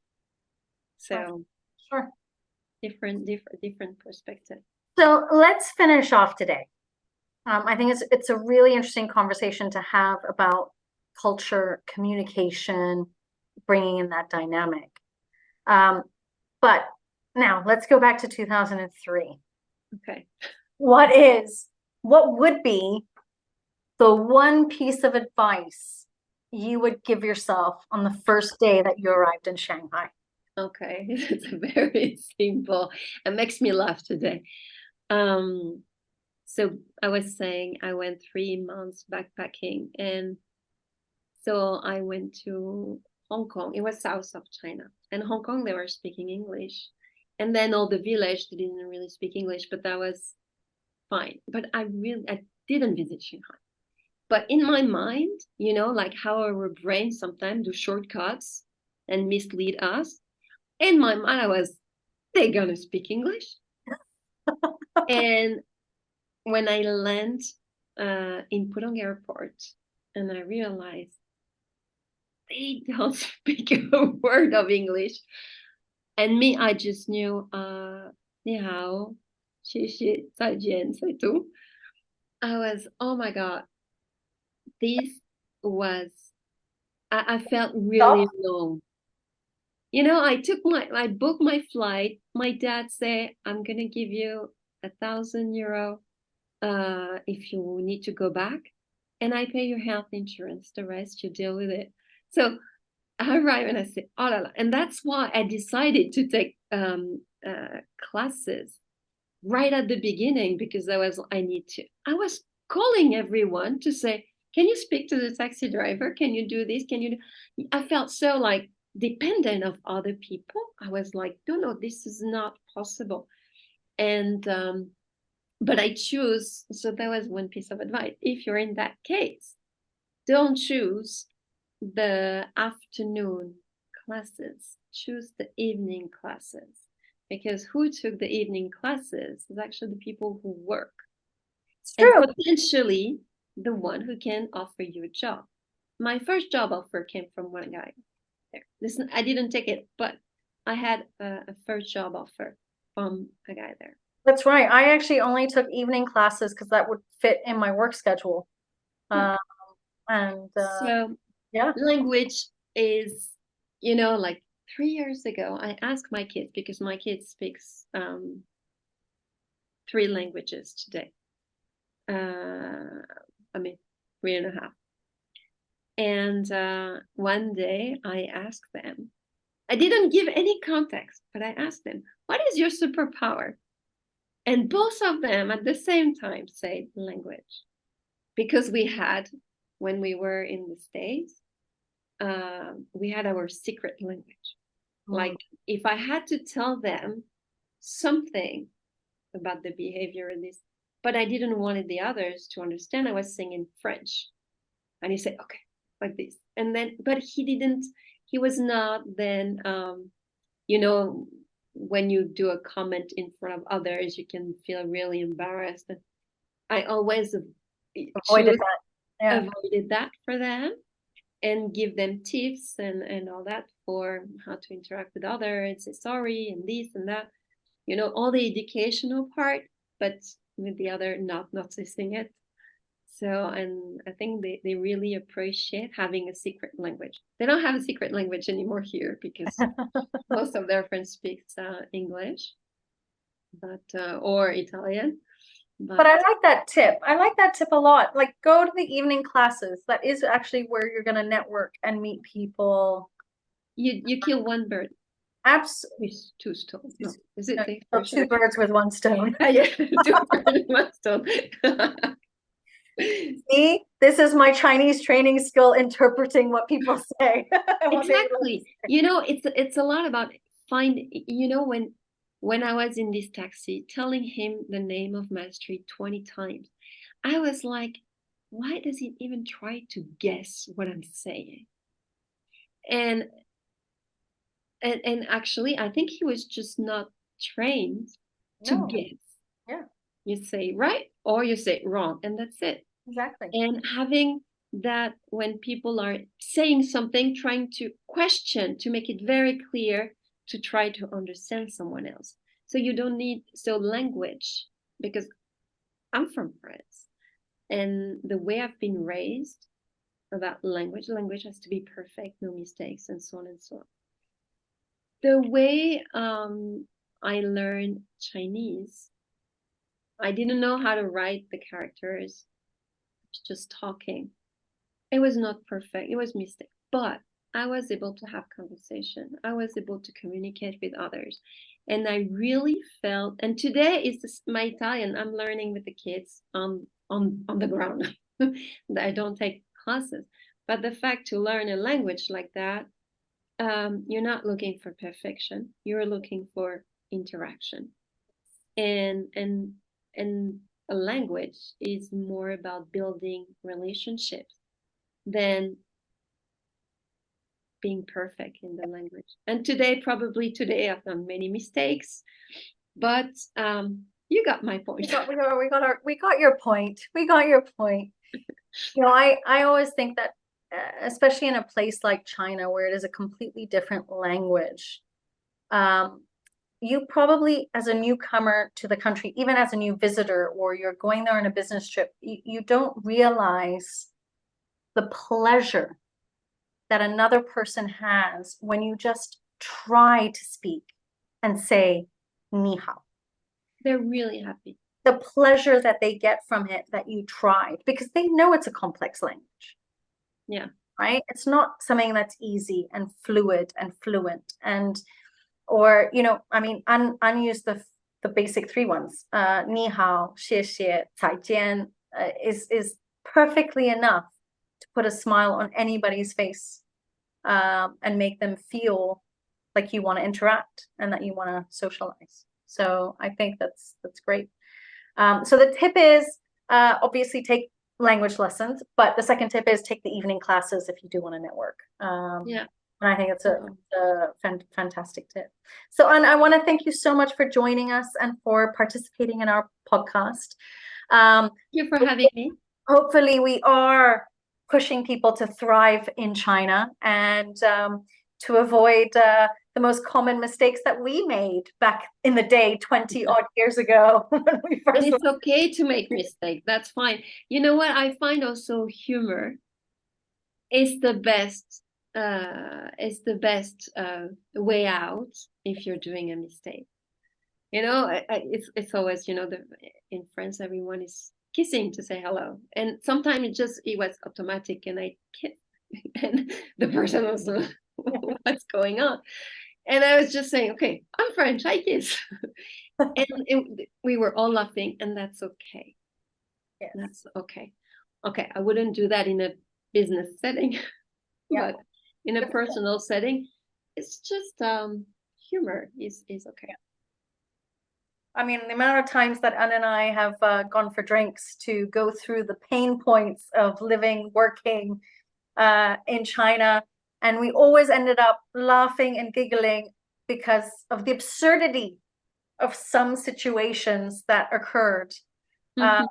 [SPEAKER 1] sure,
[SPEAKER 2] So
[SPEAKER 1] sure.
[SPEAKER 2] different perspective.
[SPEAKER 1] So let's finish off today. I think it's a really interesting conversation to have about culture, communication, bringing in that dynamic. Um, but now let's go back to 2003.
[SPEAKER 2] Okay.
[SPEAKER 1] What would be the one piece of advice you would give yourself on the first day that you arrived in Shanghai?
[SPEAKER 2] Okay. It's very simple. It makes me laugh today. Um, so I was saying I went 3 months backpacking, and so I went to Hong Kong. It was south of China. And Hong Kong, they were speaking English. And then all the village, they didn't really speak English, but that was fine. But I didn't visit Shanghai. But in my mind, you know, like how our brain sometimes do shortcuts and mislead us. In my mind, I was, they're gonna speak English. And when I land in Pudong Airport, and I realized they don't speak a word of English. And me, I just knew, 你好,谢谢,再见, c'est tout. I was, oh my God, this was, I felt really
[SPEAKER 1] Stop.
[SPEAKER 2] alone. You know, I booked my flight. My dad said, I'm going to give you €1,000 if you need to go back. And I pay your health insurance. The rest, you deal with it. So I arrived and I said, oh la la. And that's why I decided to take classes right at the beginning, because I was calling everyone to say, can you speak to the taxi driver? Can you do this? I felt so like dependent of other people. I was like, no, this is not possible. And, but I choose. So that was one piece of advice. If you're in that case, don't choose the afternoon classes, choose the evening classes, because who took the evening classes is actually the people who work,
[SPEAKER 1] It's
[SPEAKER 2] and
[SPEAKER 1] true.
[SPEAKER 2] potentially the one who can offer you a job. My first job offer came from one guy there. Listen, I didn't take it, but I had a first job offer from a guy there.
[SPEAKER 1] That's right. I actually only took evening classes because that would fit in my work schedule.
[SPEAKER 2] Yeah.
[SPEAKER 1] Um, and
[SPEAKER 2] So
[SPEAKER 1] yeah,
[SPEAKER 2] language is, you know, like 3 years ago, I asked my kids, because my kid speaks 3 languages today. I mean, 3.5. And one day I asked them, I didn't give any context, but I asked them, what is your superpower? And both of them at the same time said language. Because when we were in the States, we had our secret language.
[SPEAKER 1] mm,
[SPEAKER 2] Like if I had to tell them something about the behavior in this, but I didn't want the others to understand, I was saying in French. And he said, okay, like this. And then, but he was not then, you know, when you do a comment in front of others, you can feel really embarrassed. And I always
[SPEAKER 1] avoided that. Yeah.
[SPEAKER 2] avoided that for them, and give them tips and all that for how to interact with others and say sorry and this and that, you know, all the educational part. But with the other not noticing it. So, and I think they really appreciate having a secret language. They don't have a secret language anymore here because most of their friends speak English, but or Italian.
[SPEAKER 1] But I like that tip. I like that tip a lot. Like, go to the evening classes. That is actually where you're going to network and meet people.
[SPEAKER 2] You kill one bird
[SPEAKER 1] Absolutely.
[SPEAKER 2] with two stones. No, is it the
[SPEAKER 1] Oh, two birds with one stone.
[SPEAKER 2] Yeah, two birds with one stone.
[SPEAKER 1] See, this is my Chinese training skill interpreting what people say.
[SPEAKER 2] Exactly. You know, it's a lot about when I was in this taxi telling him the name of my street 20 times, I was like, why does he even try to guess what I'm saying? And and actually I think he was just not trained to
[SPEAKER 1] No.
[SPEAKER 2] guess.
[SPEAKER 1] Yeah.
[SPEAKER 2] You say right or you say wrong, and that's it.
[SPEAKER 1] Exactly.
[SPEAKER 2] And having that when people are saying something, trying to question, to make it very clear, to try to understand someone else. So you don't need language, because I'm from France, and the way I've been raised about language has to be perfect, no mistakes, and so on and so on. The way I learned Chinese, I didn't know how to write the characters, just talking. It was not perfect. It was mistake, but I was able to have conversation. I was able to communicate with others, and I really felt. And today is my Italian. I'm learning with the kids on the ground. I don't take classes, but the fact to learn a language like that, you're not looking for perfection. You're looking for interaction, and a language is more about building relationships than being perfect in the language. And probably today, I've done many mistakes, but you got my point.
[SPEAKER 1] We got your point. We got your point. You know, I always think that, especially in a place like China, where it is a completely different language, you probably, as a newcomer to the country, even as a new visitor, or you're going there on a business trip, you don't realize the pleasure that another person has when you just try to speak and say ni hao.
[SPEAKER 2] They're really happy.
[SPEAKER 1] The pleasure that they get from it, that you tried, because they know it's a complex language.
[SPEAKER 2] Yeah.
[SPEAKER 1] Right? It's not something that's easy and fluid and fluent. And, or, you know, I mean, unuse the basic three ones. Ni hao, xie xie, cai jian is perfectly enough to put a smile on anybody's face, and make them feel like you want to interact and that you want to socialize. So I think that's great. So the tip is, obviously take language lessons, but the second tip is take the evening classes if you do want to network.
[SPEAKER 2] Yeah.
[SPEAKER 1] And I think it's a fantastic tip. So, Anne, I want to thank you so much for joining us and for participating in our podcast.
[SPEAKER 2] Thank you for having me.
[SPEAKER 1] Hopefully we are pushing people to thrive in China, and to avoid the most common mistakes that we made back in the day 20 odd years ago. When we first
[SPEAKER 2] and it's okay to make mistakes. That's fine. You know what? I find also humor is the best way out if you're doing a mistake. You know, it's always, in France, everyone is kissing to say hello. And sometimes it was automatic and I kissed. And the person was like, what's going on? And I was just saying, okay, I'm French, I kiss. And we were all laughing, and that's okay.
[SPEAKER 1] Yes.
[SPEAKER 2] That's okay. Okay, I wouldn't do that in a business setting, but in a personal setting, it's just humor is okay.
[SPEAKER 1] I mean, the amount of times that Anne and I have gone for drinks to go through the pain points of living, working in China, and we always ended up laughing and giggling because of the absurdity of some situations that occurred.
[SPEAKER 2] Mm-hmm.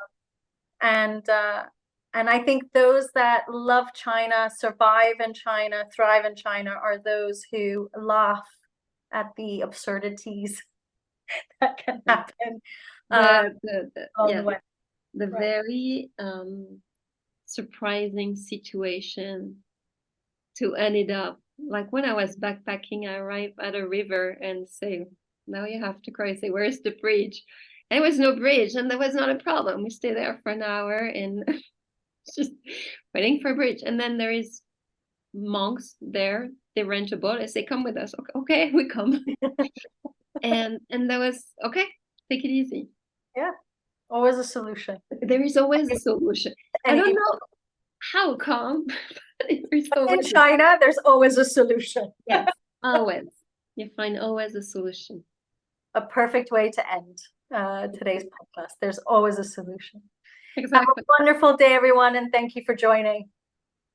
[SPEAKER 1] And I think those that love China, survive in China, thrive in China, are those who laugh at the absurdities that can happen On the
[SPEAKER 2] Yeah,
[SPEAKER 1] way.
[SPEAKER 2] the
[SPEAKER 1] Right.
[SPEAKER 2] very surprising situation to end it up. Like when I was backpacking, I arrived at a river and say, now you have to cry, say, where's the bridge? And there was no bridge, and there was not a problem. We stayed there for an hour and just waiting for a bridge. And then there is monks there. They rent a boat. I say, come with us. Okay, we come. and that was okay. Take it easy.
[SPEAKER 1] Yeah, always a solution.
[SPEAKER 2] There is always a solution. I don't know how come, but there's
[SPEAKER 1] In
[SPEAKER 2] always
[SPEAKER 1] China, there's always a solution.
[SPEAKER 2] yes, always. You find always a solution.
[SPEAKER 1] A perfect way to end today's podcast. There's always a solution.
[SPEAKER 2] Exactly.
[SPEAKER 1] Have a wonderful day, everyone, and thank you for joining.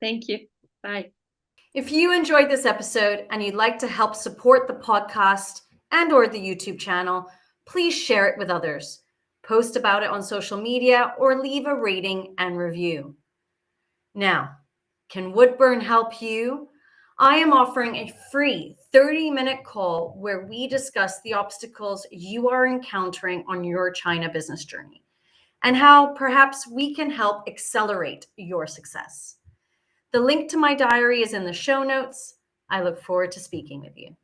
[SPEAKER 2] Thank you. Bye.
[SPEAKER 1] If you enjoyed this episode and you'd like to help support the podcast and or the YouTube channel, please share it with others. Post about it on social media or leave a rating and review. Now, can Woodburn help you? I am offering a free 30-minute call where we discuss the obstacles you are encountering on your China business journey and how perhaps we can help accelerate your success. The link to my diary is in the show notes. I look forward to speaking with you.